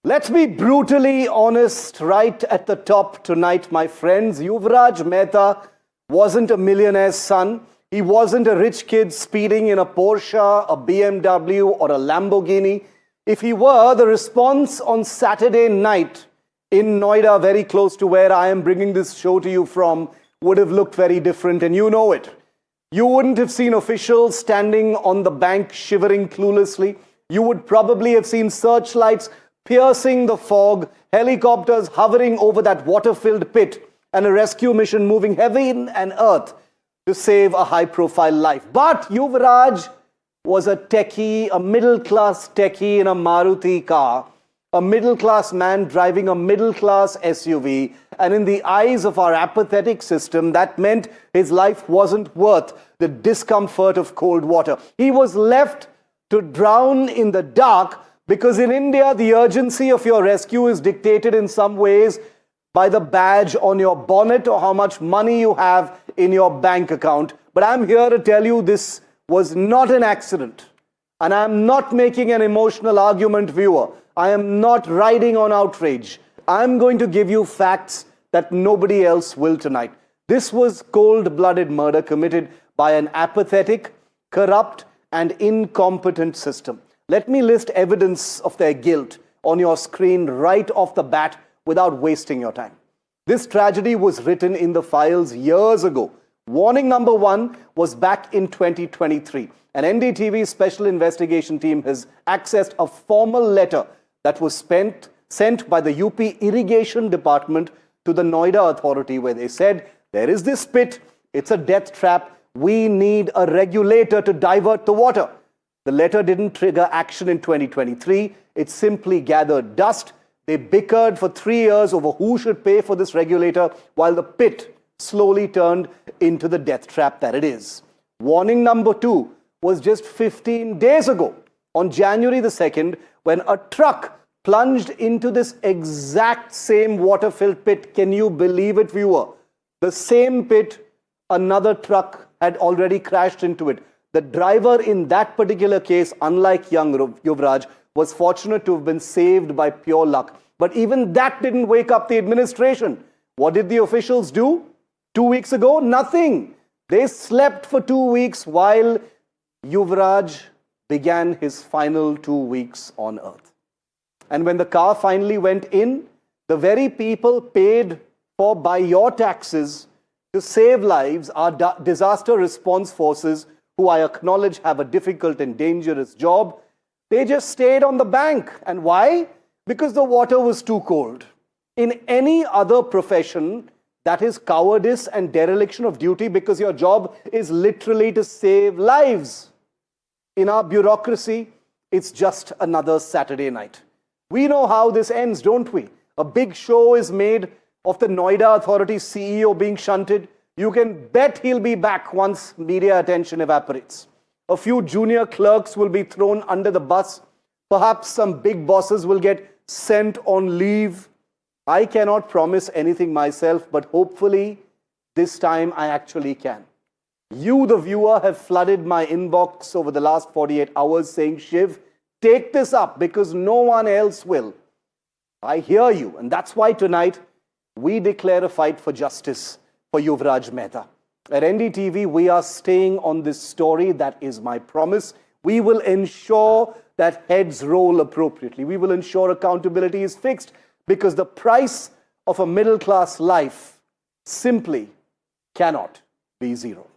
Let's be brutally honest right at the top tonight, my friends. Yuvraj Mehta wasn't a millionaire's son. He wasn't a rich kid speeding in a Porsche, a BMW, or a Lamborghini. If he were, the response on Saturday night in Noida, very close to where I am bringing this show to you from, would have looked very different, and you know it. You wouldn't have seen officials standing on the bank shivering cluelessly. You would probably have seen searchlights piercing the fog, helicopters hovering over that water-filled pit, and a rescue mission moving heaven and earth to save a high-profile life. But Yuvraj was a techie, a middle-class techie in a Maruti car, a middle-class man driving a middle-class SUV, and in the eyes of our apathetic system, that meant his life wasn't worth the discomfort of cold water. He was left to drown in the dark because in India, the urgency of your rescue is dictated in some ways by the badge on your bonnet or how much money you have in your bank account. But I'm here to tell you this was not an accident. And I'm not making an emotional argument, viewer. I am not riding on outrage. I'm going to give you facts that nobody else will tonight. This was cold-blooded murder committed by an apathetic, corrupt, and incompetent system. Let me list evidence of their guilt on your screen right off the bat without wasting your time. This tragedy was written in the files years ago. Warning number one was back in 2023. An NDTV special investigation team has accessed a formal letter that was sent by the UP Irrigation Department to the Noida Authority, where they said, there is this pit, it's a death trap, we need a regulator to divert the water. The letter didn't trigger action in 2023. It simply gathered dust. They bickered for 3 years over who should pay for this regulator, while the pit slowly turned into the death trap that it is. Warning number two was just 15 days ago, on January the 2nd, when a truck plunged into this exact same water-filled pit. Can you believe it, viewer? The same pit, another truck had already crashed into it. The driver in that particular case, unlike young Yuvraj, was fortunate to have been saved by pure luck. But even that didn't wake up the administration. What did the officials do 2 weeks ago? Nothing. They slept for 2 weeks while Yuvraj began his final 2 weeks on earth. And when the car finally went in, the very people paid for by your taxes to save lives, our disaster response forces, who I acknowledge have a difficult and dangerous job, they just stayed on the bank. And why? Because the water was too cold. In any other profession, that is cowardice and dereliction of duty, because your job is literally to save lives. In our bureaucracy, it's just another Saturday night. We know how this ends, don't we? A big show is made of the Noida Authority's CEO being shunted. You can bet he'll be back once media attention evaporates. A few junior clerks will be thrown under the bus. Perhaps some big bosses will get sent on leave. I cannot promise anything myself, but hopefully this time I actually can. You, the viewer, have flooded my inbox over the last 48 hours saying, Shiv, take this up because no one else will. I hear you, and that's why tonight we declare a fight for justice for Yuvraj Mehta. At NDTV, we are staying on this story. That is my promise. We will ensure that heads roll appropriately. We will ensure accountability is fixed, because the price of a middle-class life simply cannot be zero.